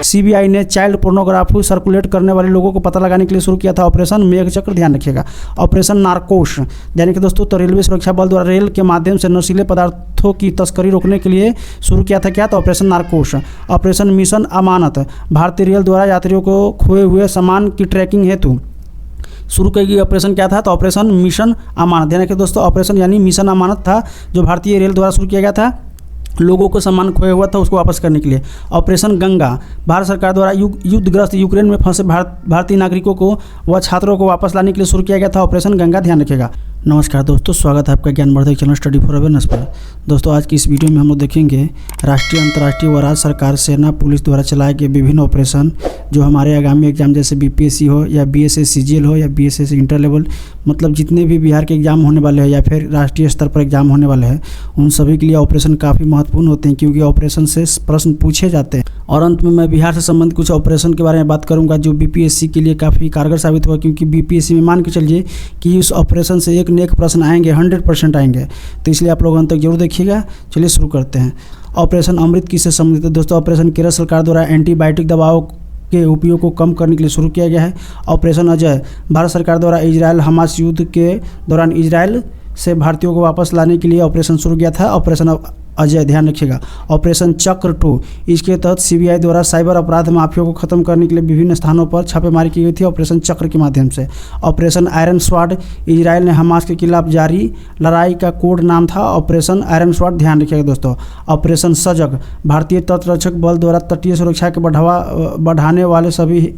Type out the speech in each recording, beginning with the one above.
CBI ने child pornography circulate करने वाले लोगों को पता लगाने के लिए शुरू किया था ऑपरेशन मेघचक्र, ध्यान रखिएगा। ऑपरेशन नारकोश, यानी कि दोस्तों तो रेलवे सुरक्षा बल द्वारा रेल के माध्यम से नशीले पदार्थों की तस्करी रोकने के लिए शुरू किया था क्या, तो ऑपरेशन नारकोश। ऑपरेशन मिशन अमानत, भारतीय रेल द्वारा यात्रियों को खोए हुए सामान की ट्रैकिंग हेतु शुरू की गई ऑपरेशन क्या था, तो ऑपरेशन मिशन अमानत। ध्यान रखिए दोस्तों, ऑपरेशन यानी मिशन अमानत था जो भारतीय रेल द्वारा शुरू किया गया था, लोगों को सामान खोया हुआ था उसको वापस करने के लिए। ऑपरेशन गंगा, भारत सरकार द्वारा युद्धग्रस्त यूक्रेन में फंसे भारतीय नागरिकों को व छात्रों को वापस लाने के लिए शुरू किया गया था ऑपरेशन गंगा, ध्यान रखिएगा। नमस्कार दोस्तों, स्वागत है आपका ज्ञानवर्धक चैनल स्टडी फॉर अवेयरनेस पर। दोस्तों आज की इस वीडियो में हम लोग देखेंगे राष्ट्रीय, अंतर्राष्ट्रीय व राज्य सरकार, सेना, पुलिस द्वारा चलाए गए विभिन्न ऑपरेशन जो हमारे आगामी एग्जाम जैसे बीपीएससी हो या बीएसएस सीजीएल हो या बीएसएस इंटर लेवल, मतलब जितने भी बिहार के एग्जाम होने वाले हैं या फिर राष्ट्रीय स्तर पर एग्जाम होने वाले हैं, उन सभी के लिए ऑपरेशन काफ़ी महत्वपूर्ण होते हैं क्योंकि ऑपरेशन से प्रश्न पूछे जाते हैं। और अंत में मैं बिहार से संबंधित कुछ ऑपरेशन के बारे में बात करूंगा जो बीपीएससी के लिए काफ़ी कारगर साबित हुआ, क्योंकि बीपीएससी में मान के चलिए कि उस ऑपरेशन से एक न एक प्रश्न आएंगे, 100% आएंगे, तो इसलिए आप लोग अंत तक जरूर देखिएगा। चलिए शुरू करते हैं। ऑपरेशन अमृत किससे संबंधित है दोस्तों? ऑपरेशन केरल सरकार द्वारा एंटीबायोटिक दवाओं के उपयोग को कम करने के लिए शुरू किया गया है। ऑपरेशन अजय, भारत सरकार द्वारा इजराइल हमास युद्ध के दौरान इजराइल से भारतीयों को वापस लाने के लिए ऑपरेशन शुरू किया था ऑपरेशन अजय, ध्यान रखिएगा। ऑपरेशन चक्र 2, इसके तहत सीबीआई द्वारा साइबर अपराध माफिया को खत्म करने के लिए विभिन्न स्थानों पर छापेमारी की गई थी ऑपरेशन चक्र के माध्यम से। ऑपरेशन आयरन स्वॉर्ड, इजराइल ने हमास के खिलाफ जारी लड़ाई का कोड नाम था ऑपरेशन आयरन स्वॉर्ड, ध्यान रखिएगा दोस्तों। ऑपरेशन सजग, भारतीय तटरक्षक बल द्वारा तटीय सुरक्षा के बढ़ाने वाले सभी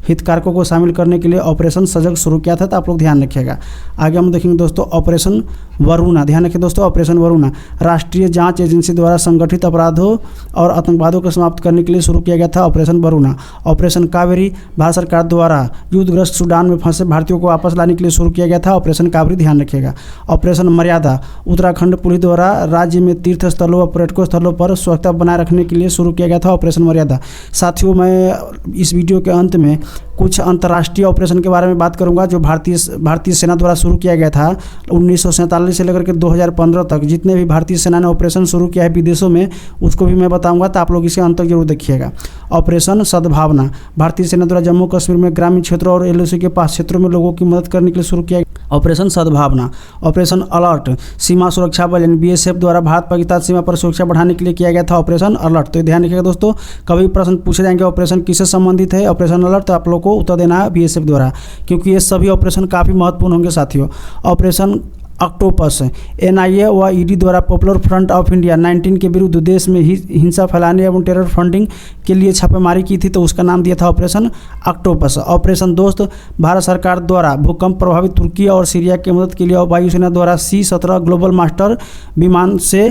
हितधारकों को शामिल करने के लिए ऑपरेशन सजग शुरू किया था, तो आप लोग ध्यान रखिएगा। आगे हम देखेंगे दोस्तों ऑपरेशन वरुणा, ध्यान रखिए दोस्तों। ऑपरेशन वरुणा राष्ट्रीय जांच एजेंसी द्वारा संगठित अपराधों और आतंकवादों को समाप्त करने के लिए शुरू किया गया था ऑपरेशन वरुणा। ऑपरेशन कावेरी, भारत सरकार द्वारा युद्धग्रस्त सूडान में फंसे भारतीयों को वापस लाने के लिए शुरू किया गया था ऑपरेशन कावेरी, ध्यान रखिएगा। ऑपरेशन मर्यादा, उत्तराखंड पुलिस द्वारा राज्य में तीर्थ स्थलों व पर्यटकों स्थलों पर स्वच्छता बनाए रखने के लिए शुरू किया गया था ऑपरेशन मर्यादा। साथियों, मैं इस वीडियो के अंत में कुछ अंतर्राष्ट्रीय ऑपरेशन के बारे में बात करूंगा जो भारतीय सेना द्वारा शुरू किया गया था 1947 से लेकर के 2015 तक। जितने भी भारतीय सेना ने ऑपरेशन शुरू किया है विदेशों में, उसको भी मैं बताऊंगा, तो आप लोग इसके अंत तक जरूर देखिएगा। ऑपरेशन सद्भावना, भारतीय सेना द्वारा जम्मू कश्मीर में ग्रामीण क्षेत्रों और एलओसी के पास क्षेत्रों में लोगों की मदद करने के लिए शुरू किया ऑपरेशन सद्भावना। ऑपरेशन अलर्ट, सीमा सुरक्षा बल यानी बीएसएफ द्वारा भारत पाकिस्तान सीमा पर सुरक्षा बढ़ाने के लिए किया गया था ऑपरेशन अलर्ट। तो ध्यान रखिएगा दोस्तों, कभी प्रश्न पूछे जाएंगे ऑपरेशन किससे संबंधित है ऑपरेशन अलर्ट, तो आप लोग को उत्तर देना है बीएसएफ द्वारा, क्योंकि ये सभी ऑपरेशन काफ़ी महत्वपूर्ण होंगे साथियों। ऑपरेशन ऑक्टोपस, एनआईए व ईडी द्वारा पॉपुलर फ्रंट ऑफ इंडिया 19 के विरुद्ध देश में हिंसा फैलाने एवं टेरर फंडिंग के लिए छापेमारी की थी, तो उसका नाम दिया था ऑपरेशन ऑक्टोपस। ऑपरेशन दोस्त, भारत सरकार द्वारा भूकंप प्रभावित तुर्की और सीरिया की मदद के लिए वायुसेना द्वारा C-17 ग्लोबल मास्टर विमान से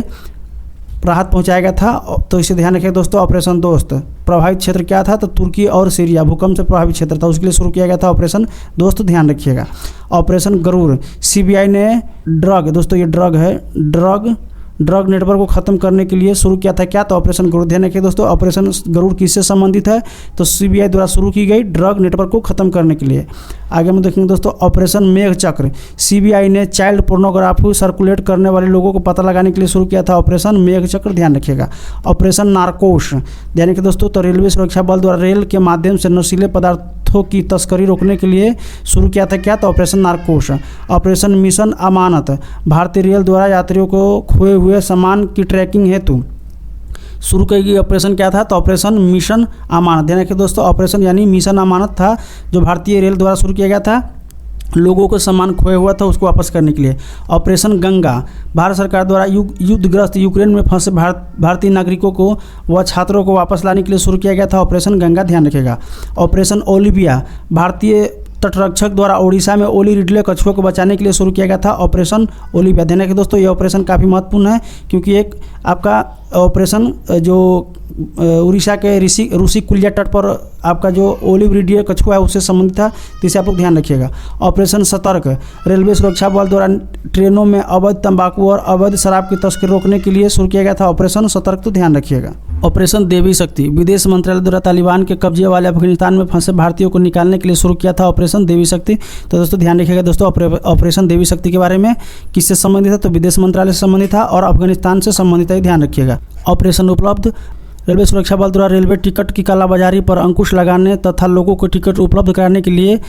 राहत पहुंचाया गया था, तो इसे ध्यान रखिए दोस्तों। ऑपरेशन दोस्त, प्रभावित क्षेत्र क्या था, तो तुर्की और सीरिया भूकंप से प्रभावित क्षेत्र था, उसके लिए शुरू किया गया था ऑपरेशन दोस्त, ध्यान रखिएगा। ऑपरेशन गरुड़, सीबीआई ने ड्रग, दोस्तों ये ड्रग है, ड्रग नेटवर्क को खत्म करने के लिए शुरू किया था क्या, तो ऑपरेशन गरुड़, ध्यान रखिए दोस्तों। ऑपरेशन गरुड़ किससे संबंधित है, तो सीबीआई द्वारा शुरू की गई ड्रग नेटवर्क को खत्म करने के लिए। आगे हम देखेंगे दोस्तों ऑपरेशन मेघचक्र, सीबीआई ने चाइल्ड पोर्नोग्राफी सर्कुलेट करने वाले लोगों को पता लगाने के लिए शुरू किया था ऑपरेशन मेघचक्र, ध्यान रखिएगा। ऑपरेशन नारकोश, ध्यान रखिए दोस्तों, तो रेलवे सुरक्षा बल द्वारा रेल के माध्यम से नशीले पदार्थों की तस्करी रोकने के लिए शुरू किया था क्या, तो ऑपरेशन नारकोश। ऑपरेशन मिशन अमानत, भारतीय रेल द्वारा यात्रियों को खोए हुए सामान की ट्रैकिंग हेतु शुरू की गई ऑपरेशन क्या था, तो ऑपरेशन मिशन अमानत, ध्यान रखिए दोस्तों। ऑपरेशन यानी मिशन अमानत था जो भारतीय रेल द्वारा शुरू किया गया था, लोगों को सामान खोया हुआ था उसको वापस करने के लिए। ऑपरेशन गंगा, भारत सरकार द्वारा युद्धग्रस्त यूक्रेन में फंसे भारतीय नागरिकों को व छात्रों को वापस लाने के लिए शुरू किया गया था ऑपरेशन गंगा, ध्यान रखिएगा। ऑपरेशन ओलिविया, भारतीय तटरक्षक द्वारा ओडिशा में ओली रिडले कछुआ को बचाने के लिए शुरू किया गया था ऑपरेशन ओलिविया, ध्यान रखिए दोस्तों। ये ऑपरेशन काफ़ी महत्वपूर्ण है क्योंकि एक आपका ऑपरेशन जो उड़ीसा के ऋषि कुलिया तट पर आपका जो ओलिव रिडले कछुआ है उससे संबंधित था, तो इसे आप लोग ध्यान रखिएगा। ऑपरेशन सतर्क, रेलवे सुरक्षा बल द्वारा ट्रेनों में अवैध तंबाकू और अवैध शराब की तस्करी रोकने के लिए शुरू किया गया था ऑपरेशन सतर्क, तो ध्यान रखिएगा। ऑपरेशन देवी शक्ति, विदेश मंत्रालय द्वारा तालिबान के कब्जे वाले अफगानिस्तान में फंसे भारतीयों को निकालने के लिए शुरू किया था ऑपरेशन देवी शक्ति, तो दोस्तों ध्यान रखिएगा दोस्तों। ऑपरेशन देवी शक्ति के बारे में किससे संबंधित है, तो विदेश मंत्रालय से संबंधित था और अफगानिस्तान से संबंधित है, ध्यान रखिएगा। ऑपरेशन उपलब्ध, रेलवे सुरक्षा बल द्वारा रेलवे टिकट की कालाबाजारी पर अंकुश लगाने तथा लोगों को टिकट उपलब्ध कराने के लिए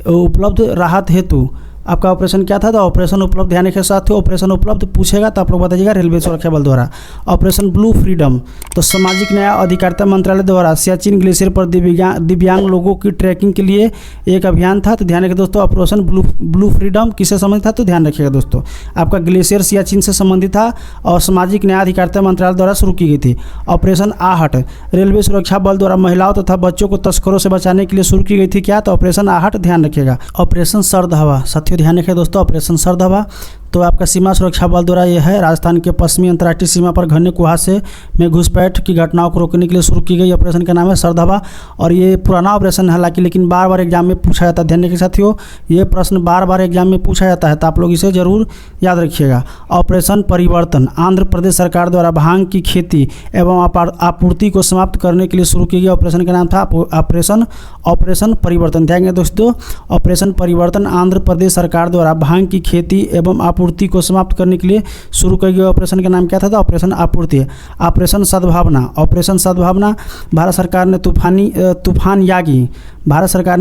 उपलब्ध राहत हेतु आपका ऑपरेशन क्या था? तो ऑपरेशन उपलब्ध, ध्यान रखिए साथियों, ऑपरेशन उपलब्ध पूछेगा तो आप लोग बताइएगा रेलवे सुरक्षा बल द्वारा। ऑपरेशन ब्लू फ्रीडम, तो सामाजिक न्याय अधिकारिता मंत्रालय द्वारा सियाचिन ग्लेशियर पर दिव्यांग लोगों की ट्रैकिंग के लिए एक अभियान था। तो ध्यान रखिए दोस्तों, ऑपरेशन ब्लू फ्रीडम किससे संबंधित था? तो ध्यान रखिएगा दोस्तों, आपका ग्लेशियर सियाचिन से संबंधित था और सामाजिक न्याय अधिकारिता मंत्रालय द्वारा शुरू की गई थी। ऑपरेशन आहट, रेलवे सुरक्षा बल द्वारा महिलाओं तथा बच्चों को तस्करों से बचाने के लिए शुरू की गई थी क्या? तो ऑपरेशन आहट, ध्यान रखिएगा। ऑपरेशन सर्द हवा, साथियों ध्यान रखिए दोस्तों, ऑपरेशन सर्द हवा तो आपका सीमा सुरक्षा बल द्वारा यह है राजस्थान के पश्चिमी अंतर्राष्ट्रीय सीमा पर घने कुहासे में घुसपैठ की घटनाओं को रोकने के लिए शुरू की गई ऑपरेशन का नाम है सर्द हवा। और ये पुराना ऑपरेशन है हालांकि, लेकिन बार बार एग्जाम में पूछा जाता है। ध्यान रखिए साथियों, ये प्रश्न बार बार एग्जाम में पूछा जाता है तो आप लोग इसे जरूर याद रखिएगा। ऑपरेशन परिवर्तन, आंध्र प्रदेश सरकार द्वारा भांग की खेती एवं आपूर्ति को समाप्त करने के लिए शुरू की गई ऑपरेशन का नाम था ऑपरेशन परिवर्तन। ध्यान रखिए दोस्तों, ऑपरेशन परिवर्तन आंध्र प्रदेश सरकार द्वारा भांग की खेती एवं आपूर्ति को समाप्त करने के लिए शुरू किए गए ऑपरेशन का नाम क्या था? तो ऑपरेशन आपूर्ति। ऑपरेशन सद्भावना, ऑपरेशन सद्भावना भारत सरकार ने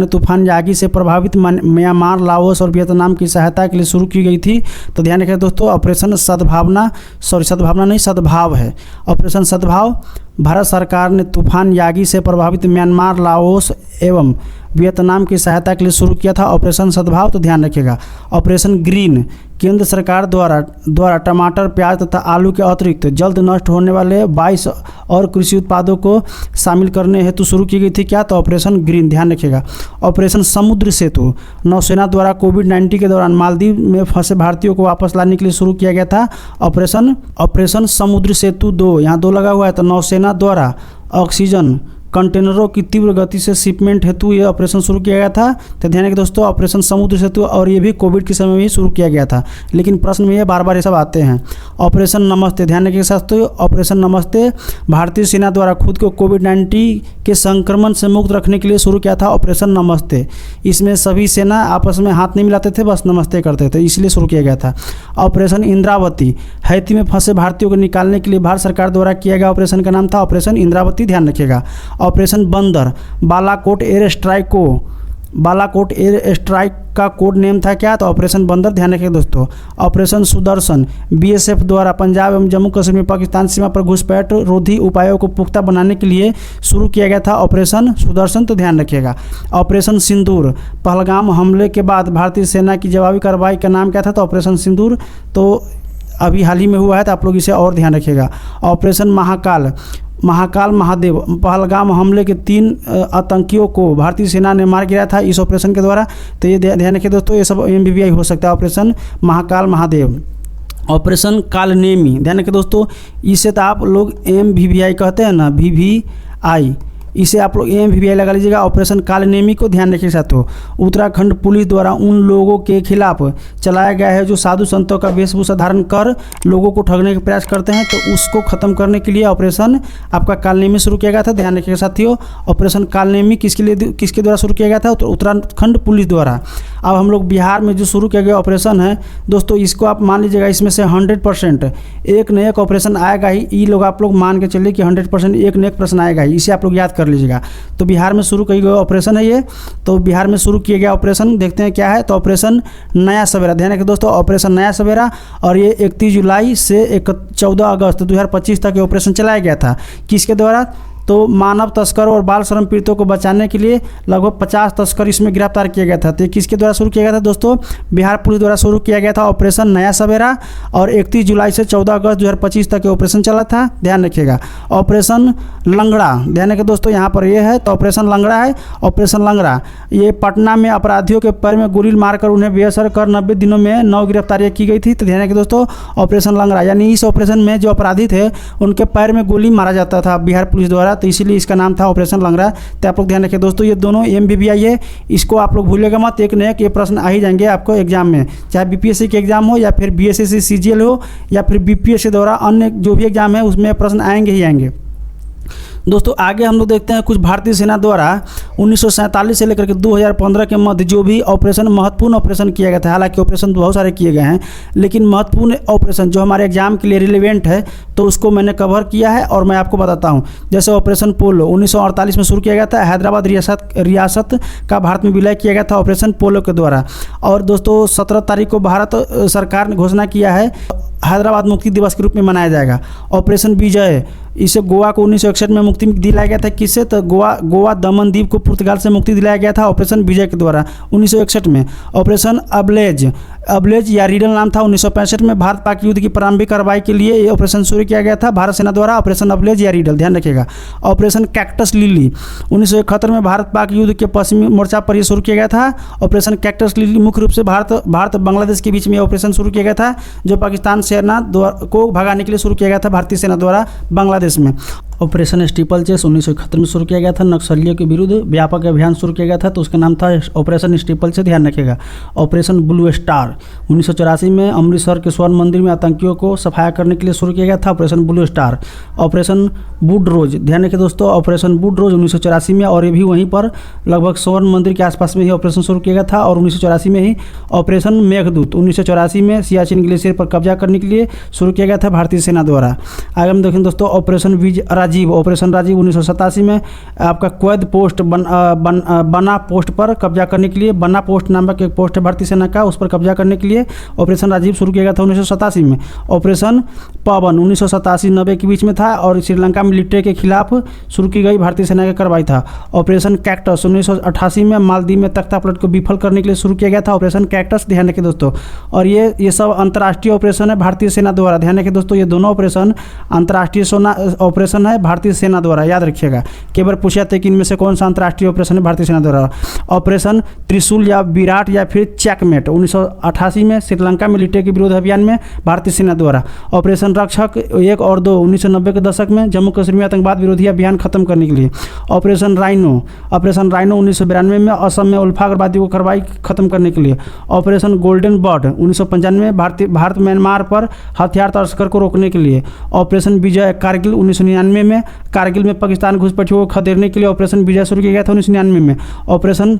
तूफान यागी से प्रभावित म्यांमार, लाओस और वियतनाम की सहायता के लिए शुरू की गई थी। तो ध्यान रखिए दोस्तों, ऑपरेशन सद्भावना नहीं, सद्भाव है। ऑपरेशन सद्भाव भारत सरकार ने तूफान यागी से प्रभावित म्यांमार, लाओस एवं वियतनाम की सहायता के लिए शुरू किया था ऑपरेशन सद्भाव। तो ध्यान रखिएगा। ऑपरेशन ग्रीन, केंद्र सरकार द्वारा टमाटर, प्याज तथा आलू के अतिरिक्त जल्द नष्ट होने वाले 22 और कृषि उत्पादों को शामिल करने हेतु शुरू की गई थी क्या? तो ऑपरेशन ग्रीन, ध्यान रखिएगा। ऑपरेशन समुद्र सेतु, नौसेना द्वारा कोविड-19 के दौरान मालदीव में फंसे भारतीयों को वापस लाने के लिए शुरू किया गया था ऑपरेशन समुद्र सेतु 2, यहाँ 2 लगा हुआ है। तो नौसेना द्वारा ऑक्सीजन कंटेनरों की तीव्र गति से शिपमेंट हेतु ये ऑपरेशन शुरू किया गया था। तो ध्यान रखिए दोस्तों, ऑपरेशन समुद्र सेतु, और ये भी कोविड के समय में ही शुरू किया गया था, लेकिन प्रश्न में ये बार बार ये सब आते हैं। ऑपरेशन नमस्ते, ध्यान रखिए दोस्तों, ऑपरेशन नमस्ते भारतीय सेना द्वारा खुद को कोविड-19 के संक्रमण से मुक्त रखने के लिए शुरू किया था ऑपरेशन नमस्ते। इसमें सभी सेना आपस में हाथ नहीं मिलाते थे, बस नमस्ते करते थे, इसलिए शुरू किया गया था। ऑपरेशन इंद्रावती, हैती में फंसे भारतीयों को निकालने के लिए भारत सरकार द्वारा किया गया ऑपरेशन का नाम था ऑपरेशन इंद्रावती, ध्यान रखिएगा। ऑपरेशन बंदर, बालाकोट एयर स्ट्राइक का कोड नेम था क्या? तो ऑपरेशन बंदर, ध्यान रखिए दोस्तों। ऑपरेशन सुदर्शन, बीएसएफ द्वारा पंजाब एवं जम्मू कश्मीर में पाकिस्तान सीमा पर घुसपैठ रोधी उपायों को पुख्ता बनाने के लिए शुरू किया गया था ऑपरेशन सुदर्शन, तो ध्यान रखिएगा। ऑपरेशन सिंदूर, पहलगाम हमले के बाद भारतीय सेना की जवाबी कार्रवाई का नाम क्या था? तो ऑपरेशन सिंदूर, तो अभी हाल ही में हुआ है तो आप लोग इसे और ध्यान रखिएगा। ऑपरेशन महादेव, पहलगाम हमले के 3 आतंकियों को भारतीय सेना ने मार गिराया था इस ऑपरेशन के द्वारा। तो ये ध्यान रखिए दोस्तों, ये सब MVVI हो सकता है ऑपरेशन महादेव। ऑपरेशन कालनेमी, ध्यान रखिए दोस्तों, इसे तो आप लोग MVVI कहते हैं ना, VVI, इसे आप लोग MVVI लगा लीजिएगा। ऑपरेशन कालनेमी को ध्यान रखिए साथियों, उत्तराखंड पुलिस द्वारा उन लोगों के खिलाफ चलाया गया है जो साधु संतों का वेशभूषा धारण कर लोगों को ठगने का प्रयास करते हैं, तो उसको खत्म करने के लिए ऑपरेशन आपका कालनेमी शुरू किया गया था। ध्यान रखिएगा साथियों, ऑपरेशन कालनेमी किसके द्वारा शुरू किया गया था? तो उत्तराखंड पुलिस द्वारा। अब हम लोग बिहार में जो शुरू किया गया ऑपरेशन है दोस्तों, इसको आप मान लीजिएगा, इसमें से 100% एक न एक ऑपरेशन आएगा ही। ये लोग आप लोग मान के चलिए कि 100% एक न एक प्रश्न आएगा ही, इसे आप लोग याद कर लीजिएगा। तो बिहार में शुरू किया गया ऑपरेशन है ये, तो बिहार में शुरू किया गया ऑपरेशन देखते हैं क्या है। तो ऑपरेशन नया सवेरा, ध्यान रखिए दोस्तों, ऑपरेशन नया सवेरा, और ये 31 जुलाई से 14 अगस्त 2025 तक ये ऑपरेशन चलाया गया था। किसके द्वारा? तो मानव तस्करों और बाल श्रम पीड़ितों को बचाने के लिए लगभग 50 तस्कर इसमें गिरफ्तार किया गया था। तो किसके द्वारा शुरू किया गया था दोस्तों? बिहार पुलिस द्वारा शुरू किया गया था ऑपरेशन नया सवेरा, और 31 जुलाई से 14 अगस्त 2025 तक ये ऑपरेशन चला था, ध्यान रखिएगा। ऑपरेशन लंगड़ा, ध्यान रखिए दोस्तों, यहाँ पर ये है तो ऑपरेशन लंगड़ा है। ऑपरेशन लंगड़ा ये पटना में अपराधियों के पैर में गोली मारकर उन्हें बेअसर कर 90 दिनों में 9 गिरफ्तारियाँ की गई थी। तो ध्यान रखिए दोस्तों, ऑपरेशन लंगड़ा, यानी इस ऑपरेशन में जो अपराधी थे उनके पैर में गोली मारा जाता था बिहार पुलिस द्वारा, तो इसीलिए इसका नाम था ऑपरेशन लंगड़ा। तो आप लोग ध्यान रखिए दोस्तों, ये दोनों MVVI है, इसको आप लोग भूलिएगा मत, एक न एक ये प्रश्न आ ही जाएंगे आपको एग्जाम में, चाहे BPSC के एग्जाम हो या फिर BSSC CGL हो या फिर BPSC द्वारा अन्य जो भी एग्जाम है उसमें प्रश्न आएंगे ही आएंगे। दोस्तों आगे हम लोग देखते हैं कुछ भारतीय सेना द्वारा 1947 से लेकर के 2015 के मध्य जो भी ऑपरेशन महत्वपूर्ण ऑपरेशन किया गया था। हालांकि ऑपरेशन तो बहुत सारे किए गए हैं, लेकिन महत्वपूर्ण ऑपरेशन जो हमारे एग्जाम के लिए रिलेवेंट है तो उसको मैंने कवर किया है और मैं आपको बताता हूं। जैसे ऑपरेशन पोलो 1948 में शुरू किया गया था। हैदराबाद रियासत का भारत में विलय किया गया था ऑपरेशन पोलो के द्वारा। और दोस्तों 17 तारीख को भारत सरकार ने घोषणा किया है हैदराबाद मुक्ति दिवस के रूप में मनाया जाएगा। ऑपरेशन विजय, इसे गोवा को 1961 में मुक्ति दिलाया गया था। किससे? तो गोवा दमन द्वीप को पुर्तगाल से मुक्ति दिलाया गया था ऑपरेशन विजय के द्वारा 1961 में। ऑपरेशन अबलेज या रीडल नाम था 1965 में। भारत पाक युद्ध की प्रारंभिक कार्रवाई के लिए ये ऑपरेशन शुरू किया गया था भारत सेना द्वारा, ऑपरेशन अबलेज या रीडल, ध्यान रखिएगा। ऑपरेशन कैक्टस लिली 1971 में भारत पाक युद्ध के पश्चिमी मोर्चा पर यह शुरू किया गया था। ऑपरेशन कैक्टस लिली मुख्य रूप से भारत बांग्लादेश के बीच में ऑपरेशन शुरू किया गया था, जो पाकिस्तान सेना को भगाने के लिए शुरू किया गया था भारतीय सेना द्वारा बांग्लादेश में। ऑपरेशन स्टीपल चेस 1971 में शुरू किया गया था। नक्सलियों के विरुद्ध व्यापक अभियान शुरू किया गया था, तो उसका नाम था ऑपरेशन स्टीपल चेस, ध्यान रखिएगा। ऑपरेशन ब्लू स्टार 1984 में अमृतसर के स्वर्ण मंदिर में आतंकियों को सफाया करने के लिए शुरू किया गया था ऑपरेशन ब्लू स्टार। ऑपरेशन बूडरोज, ध्यान रखिए दोस्तों, ऑपरेशन बूडरोज 1984 में, और ये भी वहीं पर लगभग स्वर्ण मंदिर के आसपास में ही ऑपरेशन शुरू किया गया था। और 1984 में ही ऑपरेशन मेघदूत 1984 में सियाचिन ग्लेशियर पर कब्जा करने के लिए शुरू किया गया था भारतीय सेना द्वारा। आगे हम देखें दोस्तों ऑपरेशन राजीव 1987 में आपका क्वैद पोस्ट बना पोस्ट पर कब्जा करने के लिए, बना पोस्ट नामक एक पोस्ट है भारतीय सेना का, उस पर कब्जा करने के लिए ऑपरेशन राजीव शुरू किया गया था 1987 में। ऑपरेशन पवन 1987-90 के बीच में था और श्रीलंका मिलिट्री के खिलाफ शुरू की गई भारतीय सेना की कार्रवाई था। ऑपरेशन कैक्टस 1988 में मालदीव में तख्ता पलट को विफल करने के लिए शुरू किया गया था ऑपरेशन कैक्टस, ध्यान रखिए दोस्तों। और ये सब अंतर्राष्ट्रीय ऑपरेशन है भारतीय सेना द्वारा, ध्यान रखिए दोस्तों, ये दोनों ऑपरेशन अंतर्राष्ट्रीय ऑपरेशन है भारतीय सेना द्वारा, याद रखिएगा। केवल पूछा था कि इनमें से कौन सा अंतर्राष्ट्रीय ऑपरेशन है भारतीय सेना द्वारा। ऑपरेशन त्रिशूल या विराट या फिर चेकमेट 1988 में श्रीलंका मिलिट्री के विरोध अभियान में भारतीय सेना द्वारा। ऑपरेशन रक्षक 1 और 2 1990 के दशक में जम्मू कश्मीर में आतंकवाद विरोधी अभियान खत्म करने के लिए। ऑपरेशन राइनो 1992 में असम में उल्फा उग्रवादियों को कार्रवाई खत्म करने के लिए। ऑपरेशन गोल्डन बर्ड 1995 में भारत म्यांमार पर हथियार तस्कर को रोकने के लिए। ऑपरेशन विजय कारगिल 1999 में कारगिल में पाकिस्तान घुसपैठियों को खदेड़ने के लिए ऑपरेशन विजय शुरू किया गया था 1999 में। ऑपरेशन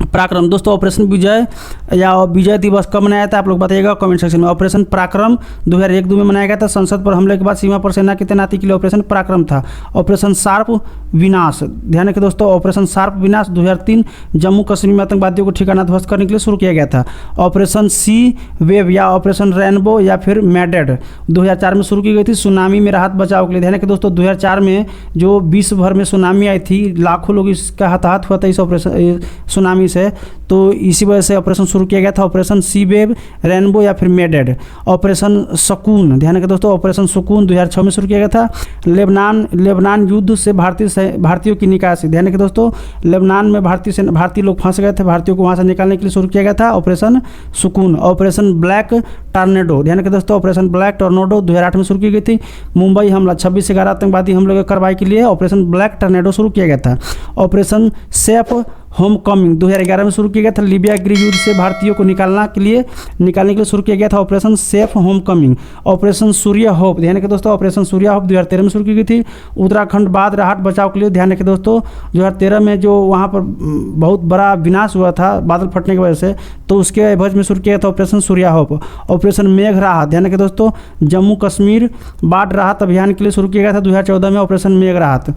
पराक्रम, दोस्तों ऑपरेशन विजय या विजय दिवस कब मनाया था आप लोग बताइएगा कमेंट सेक्शन में। ऑपरेशन पराक्रम 2001-2 में मनाया गया था। संसद पर हमले के बाद सीमा पर सेना की तैनाती के लिए ऑपरेशन पराक्रम था। ऑपरेशन शार्प विनाश, ध्यान रखिए दोस्तों, ऑपरेशन शार्प विनाश 2003 जम्मू कश्मीर में आतंकवादियों को ठिकाना ध्वस्त करने के लिए शुरू किया गया था। ऑपरेशन सी वेव या ऑपरेशन रेनबो या फिर मैडेड 2004 में शुरू की गई थी सुनामी में राहत बचाव के लिए। ध्यान रखिए दोस्तों, 2004 में जो विश्व भर में सुनामी आई थी, लाखों लोग इसका हताहत हुआ था इस ऑपरेशन सुनामी से, तो इसी वजह से ऑपरेशन शुरू किया गया था ऑपरेशन सी वेव, रेनबो या फिर मेडेड। ऑपरेशन सुकून, ध्यान रखिए दोस्तों, ऑपरेशन सुकून 2006 में शुरू किया गया था। लेबनान युद्ध से भारतीयों की निकासी, ध्यान रखिए दोस्तों, लेबनान में भारतीय लोग फंस गए थे, भारतीयों को वहाँ से निकालने के लिए शुरू किया गया था ऑपरेशन सुकून। ऑपरेशन ब्लैक टॉर्नेडो, ध्यान रखिए दोस्तों, ऑपरेशन ब्लैक टॉर्नेडो 2008 में शुरू की गई थी। मुंबई हमला 26/11 आतंकवादी हमलों की कार्रवाई के लिए ऑपरेशन ब्लैक टॉर्नेडो शुरू किया गया था। ऑपरेशन सेफ होम कमिंग 2011 में शुरू किया गया था। लीबिया गृह युद्ध से भारतीयों को निकालने के लिए शुरू किया गया था operation safe home coming. Operation Surya hope, ध्यान रखिए दोस्तों, ऑपरेशन सूर्य होप 2013 में शुरू की गई थी। उत्तराखंड बाद राहत बचाव के लिए, ध्यान रखिए दोस्तों, 2013 में जो वहाँ पर बहुत बड़ा विनाश हुआ था बादल फटने की वजह से, तो उसके एवज में शुरू किया गया था ऑपरेशन सूर्य होप। ऑपरेशन मेघ राहत, ध्यान रखिए दोस्तों, जम्मू कश्मीर बाढ़ राहत अभियान के लिए शुरू किया गया था 2014 में ऑपरेशन मेघ राहत।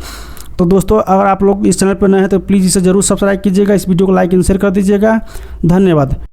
तो दोस्तों अगर आप लोग इस चैनल पर नए हैं तो प्लीज़ इसे जरूर सब्सक्राइब कीजिएगा, इस वीडियो को लाइक एंड शेयर कर दीजिएगा। धन्यवाद।